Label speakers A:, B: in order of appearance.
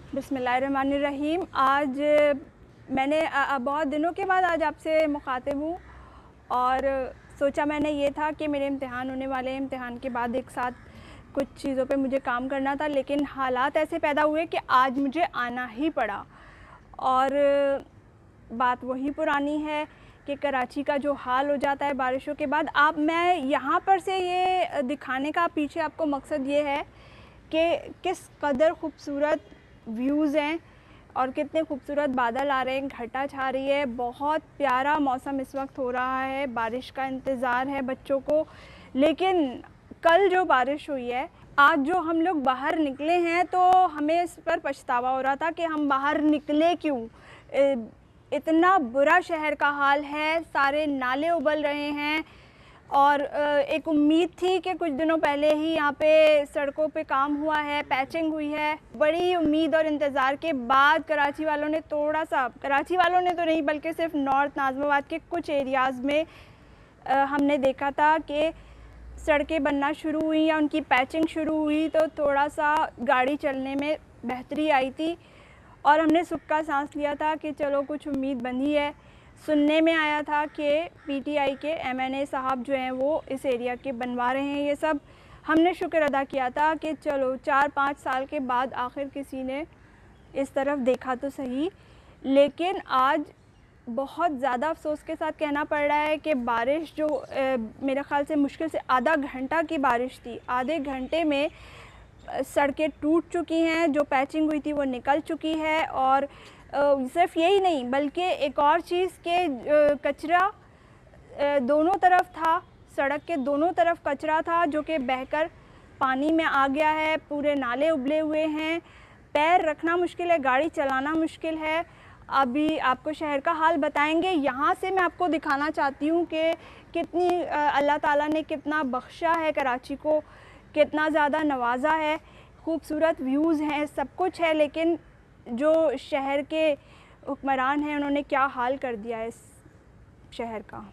A: बिस्मिल्लाहिर्रहमानिर्रहीम। आज मैंने बहुत दिनों के बाद आज आपसे मुखातिब हूँ और सोचा मैंने ये था कि मेरे इम्तिहान होने वाले हैं, इम्तिहान के बाद एक साथ कुछ चीज़ों पे मुझे काम करना था, लेकिन हालात ऐसे पैदा हुए कि आज मुझे आना ही पड़ा। और बात वही पुरानी है कि कराची का जो हाल हो जाता है बारिशों के बाद। मैं यहाँ पर से ये दिखाने का पीछे आपको मकसद ये है कि किस कदर खूबसूरत व्यूज़ हैं और कितने खूबसूरत बादल आ रहे हैं, घटा छा रही है, बहुत प्यारा मौसम इस वक्त हो रहा है, बारिश का इंतज़ार है बच्चों को। लेकिन कल जो बारिश हुई है, आज जो हम लोग बाहर निकले हैं तो हमें इस पर पछतावा हो रहा था कि हम बाहर निकले क्यों। इतना बुरा शहर का हाल है, सारे नाले उबल रहे हैं और एक उम्मीद थी कि कुछ दिनों पहले ही यहाँ पे सड़कों पे काम हुआ है, पैचिंग हुई है। बड़ी उम्मीद और इंतज़ार के बाद कराची वालों ने कराची वालों ने तो नहीं बल्कि सिर्फ नॉर्थ नाज़िमाबाद के कुछ एरियाज़ में हमने देखा था कि सड़कें बनना शुरू हुई या उनकी पैचिंग शुरू हुई तो थोड़ा सा गाड़ी चलने में बेहतरी आई थी और हमने सुख का सांस लिया था कि चलो कुछ उम्मीद बनी है। सुनने में आया था कि पीटीआई के एमएनए साहब जो हैं वो इस एरिया के बनवा रहे हैं ये सब। हमने शुक्र अदा किया था कि चलो 4-5 साल के बाद आखिर किसी ने इस तरफ देखा तो सही। लेकिन आज बहुत ज़्यादा अफसोस के साथ कहना पड़ रहा है कि बारिश जो मेरे ख़्याल से मुश्किल से आधा घंटा की बारिश थी, आधे घंटे में सड़कें टूट चुकी हैं, जो पैचिंग हुई थी वो निकल चुकी है। और सिर्फ यही नहीं बल्कि एक और चीज़ के कचरा दोनों तरफ था, सड़क के दोनों तरफ कचरा था जो कि बहकर पानी में आ गया है, पूरे नाले उबले हुए हैं, पैर रखना मुश्किल है, गाड़ी चलाना मुश्किल है। अभी आपको शहर का हाल बताएंगे। यहाँ से मैं आपको दिखाना चाहती हूँ कि कितनी अल्लाह ताला ने कितना बख्शा है कराची को, कितना ज़्यादा नवाजा है, खूबसूरत व्यूज़ हैं, सब कुछ है, लेकिन जो शहर के हुक्मरान हैं उन्होंने क्या हाल कर दिया है इस शहर का।